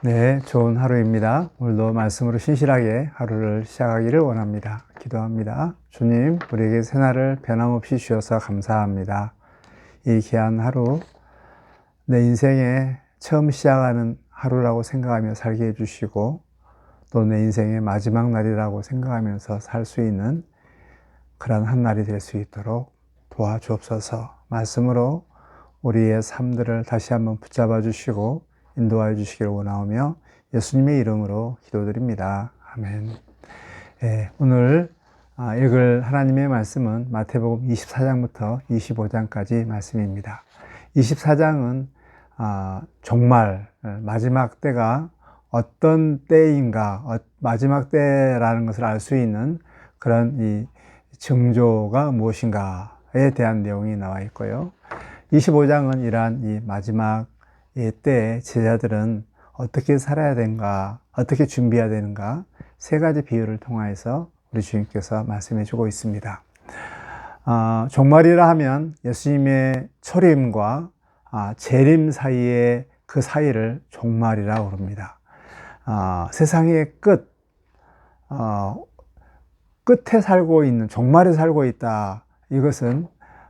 네, 좋은 하루입니다. 오늘도 말씀으로 신실하게 하루를 시작하기를 원합니다. 기도합니다. 주님, 우리에게 새날을 변함없이 주셔서 감사합니다. 이 귀한 하루, 내 인생에 처음 시작하는 하루라고 생각하며 살게 해주시고, 또 내 인생의 마지막 날이라고 생각하면서 살 수 있는 그런 한 날이 될 수 있도록 도와주옵소서. 말씀으로 우리의 삶들을 다시 한번 붙잡아 주시고 인도하여 주시기를 원하오며 예수님의 이름으로 기도드립니다. 아멘. 오늘 읽을 하나님의 말씀은 마태복음 24장부터 25장까지 말씀입니다. 24장은 종말, 마지막 때가 어떤 때인가, 마지막 때라는 것을 알 수 있는 그런 이 징조가 무엇인가에 대한 내용이 나와 있고요. 25장은 이러한 이 마지막 때에 제자들은 어떻게 살아야 되는가, 어떻게 준비해야 되는가, 세 가지 비유를 통해서 우리 주님께서 말씀해 주고 있습니다. 종말이라 하면 예수님의 초림과 재림 사이의 그 사이를 종말이라고 부릅니다. 세상의 끝에 살고 있는, 종말에 살고 있다. 이것은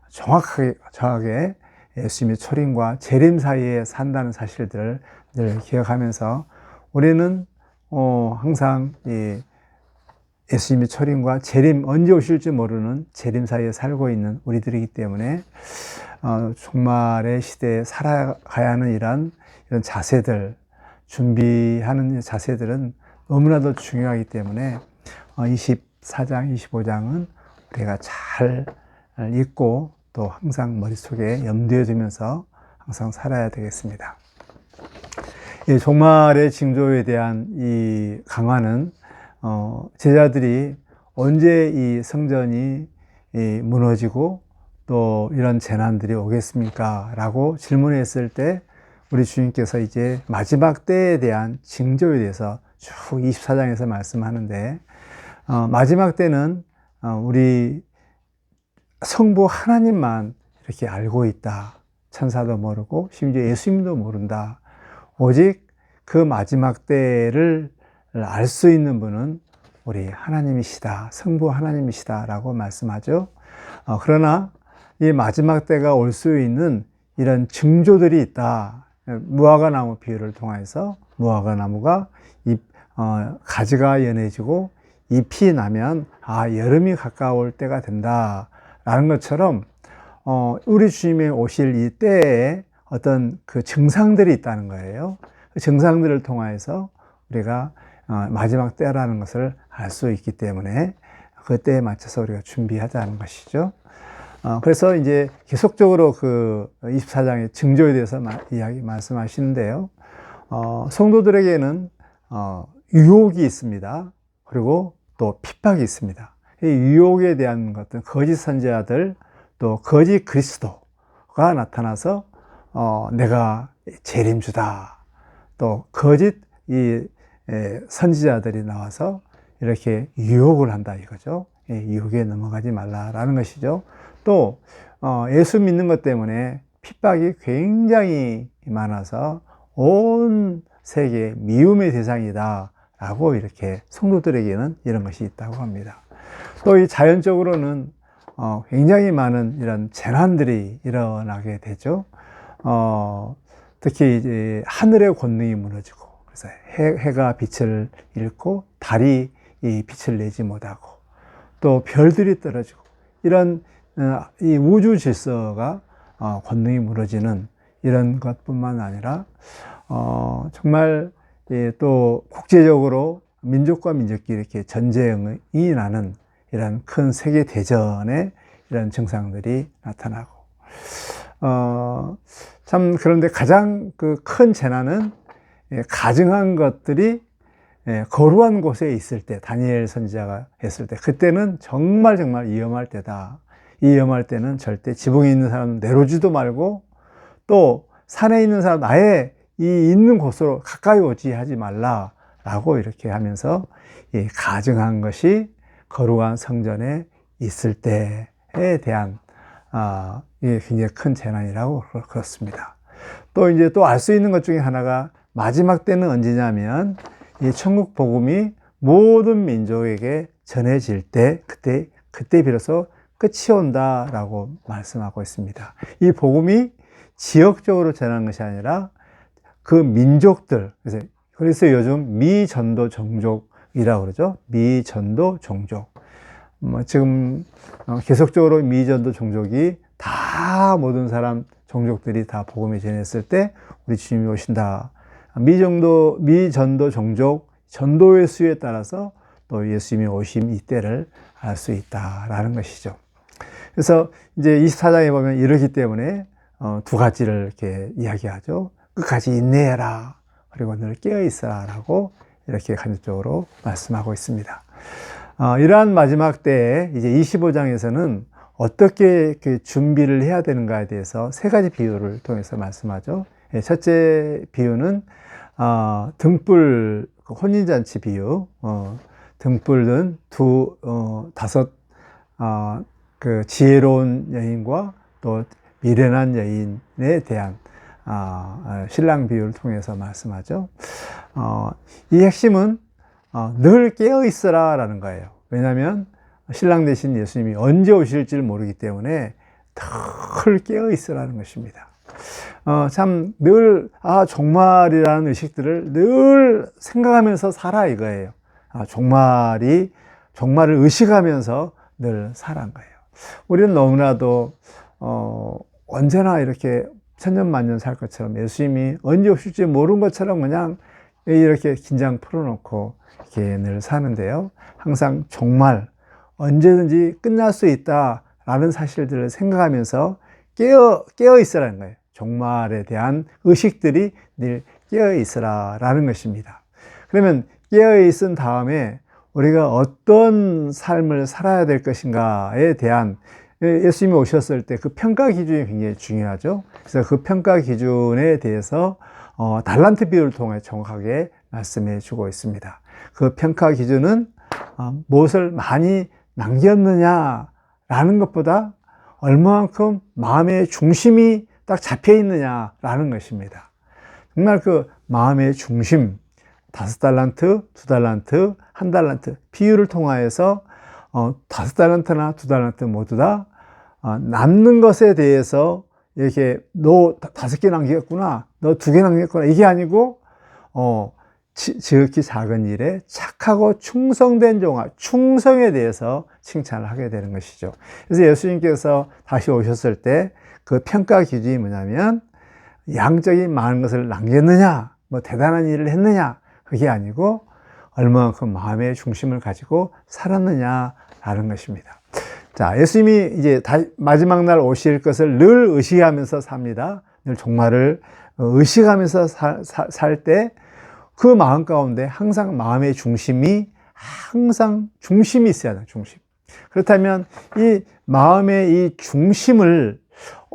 정확하게 예수님의 초림과 재림 사이에 산다는 사실들을 늘 기억하면서 우리는 항상 이 예수님의 초림과 재림, 언제 오실지 모르는 재림 사이에 살고 있는 우리들이기 때문에 종말의 시대에 살아가야 하는 이런 자세들, 준비하는 자세들은 너무나도 중요하기 때문에 24장, 25장은 우리가 잘 읽고 또 항상 머릿속에 염두에 두면서 항상 살아야 되겠습니다. 이 종말의 징조에 대한 이 강화는 제자들이 언제 이 성전이 무너지고 또 이런 재난들이 오겠습니까? 라고 질문했을 때 우리 주님께서 이제 마지막 때에 대한 징조에 대해서 쭉 24장에서 말씀하는데 마지막 때는 우리 성부 하나님만 이렇게 알고 있다. 천사도 모르고 심지어 예수님도 모른다. 오직 그 마지막 때를 알 수 있는 분은 우리 하나님이시다. 성부 하나님이시다. 라고 말씀하죠. 그러나 이 마지막 때가 올 수 있는 이런 징조들이 있다. 무화과나무 비유를 통해서 무화과나무가 가지가 연해지고 잎이 나면 여름이 가까울 때가 된다 라는 것처럼 우리 주님의 오실 이 때에 어떤 그 증상들이 있다는 거예요. 그 증상들을 통해서 우리가 마지막 때라는 것을 알 수 있기 때문에 그 때에 맞춰서 우리가 준비하자는 것이죠. 그래서 이제 계속적으로 그 24장의 징조에 대해서 말씀하시는데요. 성도들에게는 유혹이 있습니다. 그리고 또 핍박이 있습니다. 이 유혹에 대한 것들, 거짓 선지자들, 또 거짓 그리스도가 나타나서 내가 재림주다. 또 거짓 선지자들이 나와서 이렇게 유혹을 한다 이거죠. 유혹에 넘어가지 말라라는 것이죠. 또 예수 믿는 것 때문에 핍박이 굉장히 많아서 온 세계 미움의 대상이다 라고 이렇게 성도들에게는 이런 것이 있다고 합니다. 또 이 자연적으로는 굉장히 많은 이런 재난들이 일어나게 되죠. 특히 이제 하늘의 권능이 무너지고, 그래서 해가 빛을 잃고 달이 이 빛을 내지 못하고, 또 별들이 떨어지고, 이런 이 우주 질서가 권능이 무너지는 이런 것뿐만 아니라 정말 또 국제적으로 민족과 민족끼리 이렇게 전쟁이 나는 이런 큰 세계 대전의 이런 증상들이 나타나고, 참 그런데 가장 그 큰 재난은 가증한 것들이 거루한 곳에 있을 때, 다니엘 선지자가 했을 때, 그때는 정말 위험할 때다. 이 위험할 때는 절대 지붕에 있는 사람은 내려오지도 말고, 또 산에 있는 사람 아예 이 있는 곳으로 가까이 오지 하지 말라라고 이렇게 하면서 이 가증한 것이 거룩한 성전에 있을 때에 대한 이게 굉장히 큰 재난이라고 그렇습니다. 또 이제 또 알 수 있는 것 중에 하나가 마지막 때는 언제냐면 이 천국 복음이 모든 민족에게 전해질 때 그때 비로소 끝이 온다라고 말씀하고 있습니다. 이 복음이 지역적으로 전하는 것이 아니라 그 민족들, 그래서 요즘 미전도 종족이라고 그러죠. 미전도 종족. 지금 계속적으로 미전도 종족이 다 모든 사람 종족들이 다 복음이 전했을 때 우리 주님이 오신다. 미전도 종족 전도의 수에 따라서 또 예수님이 오심 이때를 알 수 있다라는 것이죠. 그래서 이제 24장에 보면 이러기 때문에 두 가지를 이렇게 이야기하죠. 끝까지 인내해라. 그리고 늘 깨어 있어라. 라고 이렇게 간접적으로 말씀하고 있습니다. 이러한 마지막 때에 이제 25장에서는 어떻게 준비를 해야 되는가에 대해서 세 가지 비유를 통해서 말씀하죠. 첫째 비유는 등불 혼인잔치 비유. 등불은 다섯 그 지혜로운 여인과 또 미련한 여인에 대한 신랑 비유를 통해서 말씀하죠. 이 핵심은 늘 깨어 있으라 라는 거예요. 왜냐하면 신랑 대신 예수님이 언제 오실지 모르기 때문에 늘 깨어 있으라는 것입니다. 참 늘 종말이라는 의식들을 늘 생각하면서 살아 이거예요. 종말을 의식하면서 늘 살아간 거예요. 우리는 너무나도 언제나 이렇게 천년만년 살 것처럼 예수님이 언제 오실지 모르는 것처럼 그냥 이렇게 긴장 풀어놓고 이렇게 늘 사는데요. 항상 종말, 언제든지 끝날 수 있다라는 사실들을 생각하면서 깨어 있으라는 거예요. 종말에 대한 의식들이 늘 깨어 있으라라는 것입니다. 그러면 깨어 있은 다음에 우리가 어떤 삶을 살아야 될 것인가에 대한 예수님이 오셨을 때 그 평가 기준이 굉장히 중요하죠. 그래서 그 평가 기준에 대해서 달란트 비유를 통해 정확하게 말씀해 주고 있습니다. 그 평가 기준은 무엇을 많이 남겼느냐라는 것보다 얼마만큼 마음의 중심이 딱 잡혀 있느냐라는 것입니다. 정말 그 마음의 중심, 5달란트, 2달란트, 1달란트 비유를 통하여서 5달란트나 2달란트 모두 다 남는 것에 대해서 이렇게 너 5개 남겼구나, 너 2개 남겼구나 이게 아니고 지극히 작은 일에 착하고 충성된 종아, 충성에 대해서 칭찬을 하게 되는 것이죠. 그래서 예수님께서 다시 오셨을 때 그 평가 기준이 뭐냐면 양적인 많은 것을 남겼느냐, 뭐 대단한 일을 했느냐, 그게 아니고 얼마만큼 마음의 중심을 가지고 살았느냐라는 것입니다. 자, 예수님이 이제 마지막 날 오실 것을 늘 의식하면서 삽니다. 늘 종말을 의식하면서 살 때 그 마음 가운데 항상 마음의 중심이 항상 중심이 있어야 돼요. 중심. 그렇다면 이 마음의 이 중심을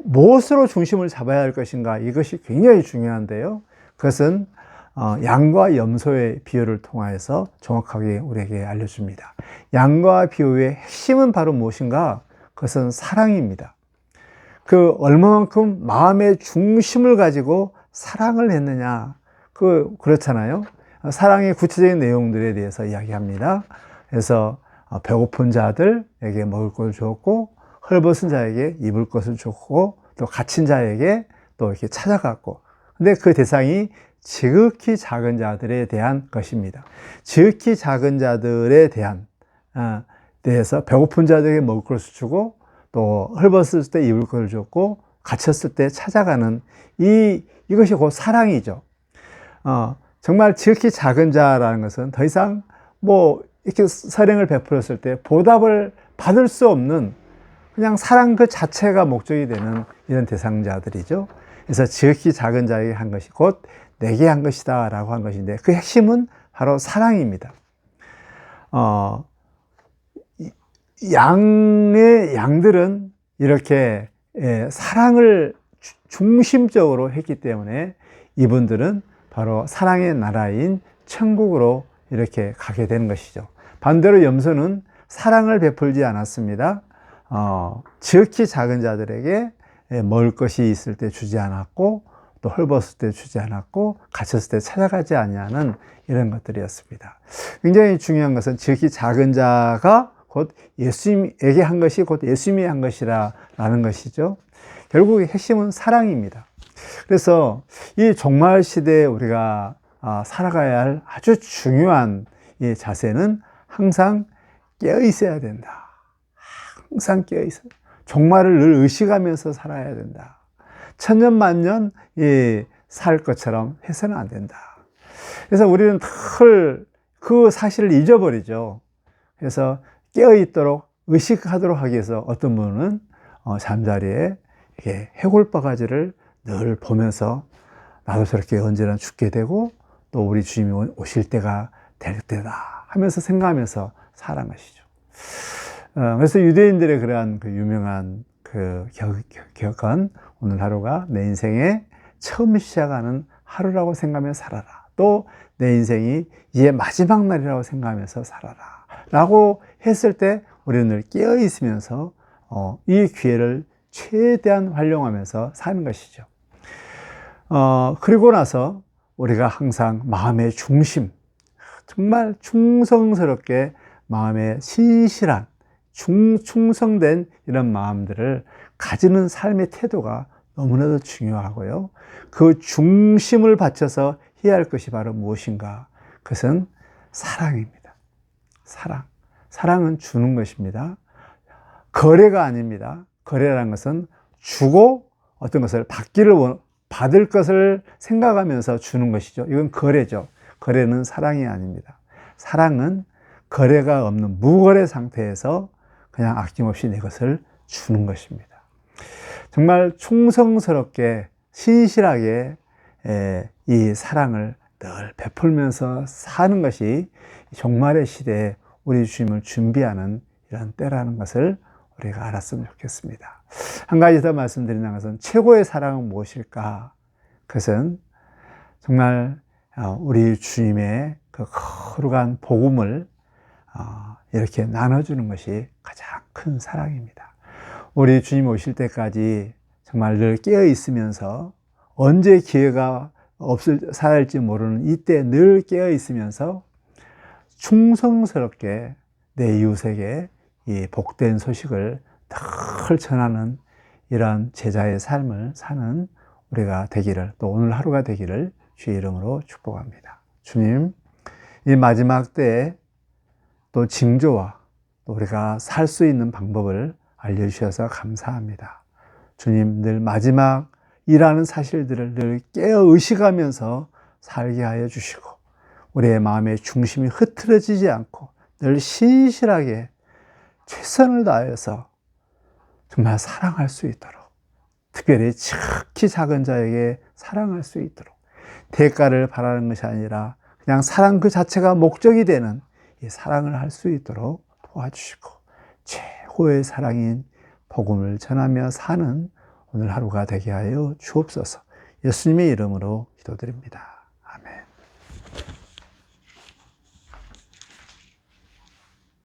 무엇으로 중심을 잡아야 할 것인가, 이것이 굉장히 중요한데요. 그것은 양과 염소의 비유를 통하여서 정확하게 우리에게 알려줍니다. 양과 비유의 핵심은 바로 무엇인가? 그것은 사랑입니다. 그 얼마만큼 마음의 중심을 가지고 사랑을 했느냐, 그렇잖아요. 사랑의 구체적인 내용들에 대해서 이야기합니다. 그래서 배고픈 자들에게 먹을 것을 주었고, 헐벗은 자에게 입을 것을 줬고, 또 갇힌 자에게 또 이렇게 찾아갔고, 근데 그 대상이 지극히 작은 자들에 대한 것입니다. 지극히 작은 자들에 대해서 배고픈 자들에게 먹을 것을 주고, 또 헐벗을 때 입을 것을 줬고, 갇혔을 때 찾아가는 이것이 곧 사랑이죠. 정말 지극히 작은 자라는 것은 더 이상 이렇게 선행을 베풀었을 때 보답을 받을 수 없는 그냥 사랑 그 자체가 목적이 되는 이런 대상자들이죠. 그래서 지극히 작은 자에게 한 것이 곧 내게 한 것이다 라고 한 것인데, 그 핵심은 바로 사랑입니다. 양들은 이렇게 사랑을 중심적으로 했기 때문에 이분들은 바로 사랑의 나라인 천국으로 이렇게 가게 되는 것이죠. 반대로 염소는 사랑을 베풀지 않았습니다. 지극히 작은 자들에게 먹을 것이 있을 때 주지 않았고, 또 헐벗을 때 주지 않았고 갇혔을 때 찾아가지 아니하는 이런 것들이었습니다. 굉장히 중요한 것은 지극히 작은 자가 곧 예수님에게 한 것이 곧 예수님이 한 것이라는 것이죠. 결국 핵심은 사랑입니다. 그래서 이 종말 시대에 우리가 살아가야 할 아주 중요한 이 자세는 항상 깨어 있어야 된다. 항상 깨어 있어야 된다. 종말을 늘 의식하면서 살아야 된다. 천년만년 살 것처럼 해서는 안 된다. 그래서 우리는 늘 그 사실을 잊어버리죠. 그래서 깨어 있도록 의식하도록 하기 위해서 어떤 분은 잠자리에 이렇게 해골바가지를 늘 보면서 나도 저렇게 언제나 죽게 되고 또 우리 주님이 오실 때가 될 때다 하면서 생각하면서 사는 것이죠. 그래서 유대인들의 그러한 그 유명한 그 격언, 오늘 하루가 내 인생의 처음 시작하는 하루라고 생각하며 살아라. 또 내 인생이 이제 마지막 날이라고 생각하면서 살아라. 라고 했을 때 우리는 늘 깨어 있으면서 이 기회를 최대한 활용하면서 사는 것이죠. 그리고 나서 우리가 항상 마음의 중심, 정말 충성스럽게 마음의 신실한, 충성된 이런 마음들을 가지는 삶의 태도가 너무나도 중요하고요. 그 중심을 바쳐서 해야 할 것이 바로 무엇인가? 그것은 사랑입니다. 사랑은 주는 것입니다. 거래가 아닙니다. 거래라는 것은 주고 어떤 것을 받을 것을 생각하면서 주는 것이죠. 이건 거래죠. 거래는 사랑이 아닙니다. 사랑은 거래가 없는 무거래 상태에서 그냥 아낌없이 내 것을 주는 것입니다. 정말 충성스럽게 신실하게 이 사랑을 늘 베풀면서 사는 것이 종말의 시대에 우리 주님을 준비하는 이런 때라는 것을 우리가 알았으면 좋겠습니다. 한 가지 더 말씀드리는 것은 최고의 사랑은 무엇일까? 그것은 정말 우리 주님의 그 거룩한 복음을 이렇게 나눠주는 것이 가장 큰 사랑입니다. 우리 주님 오실 때까지 정말 늘 깨어 있으면서 언제 기회가 살아날지 모르는 이때 늘 깨어 있으면서 충성스럽게 내 이웃에게 이 복된 소식을 늘 전하는 이런 제자의 삶을 사는 우리가 되기를, 또 오늘 하루가 되기를 주의 이름으로 축복합니다. 주님, 이 마지막 때에 또 징조와 또 우리가 살 수 있는 방법을 알려주셔서 감사합니다. 주님, 늘 마지막이라는 사실들을 늘 깨어 의식하면서 살게 하여 주시고 우리의 마음의 중심이 흐트러지지 않고 늘 신실하게 최선을 다해서 정말 사랑할 수 있도록, 특별히 지극히 작은 자에게 사랑할 수 있도록, 대가를 바라는 것이 아니라 그냥 사랑 그 자체가 목적이 되는 이 사랑을 할 수 있도록 도와주시고 최고의 사랑인 복음을 전하며 사는 오늘 하루가 되게 하여 주옵소서. 예수님의 이름으로 기도드립니다.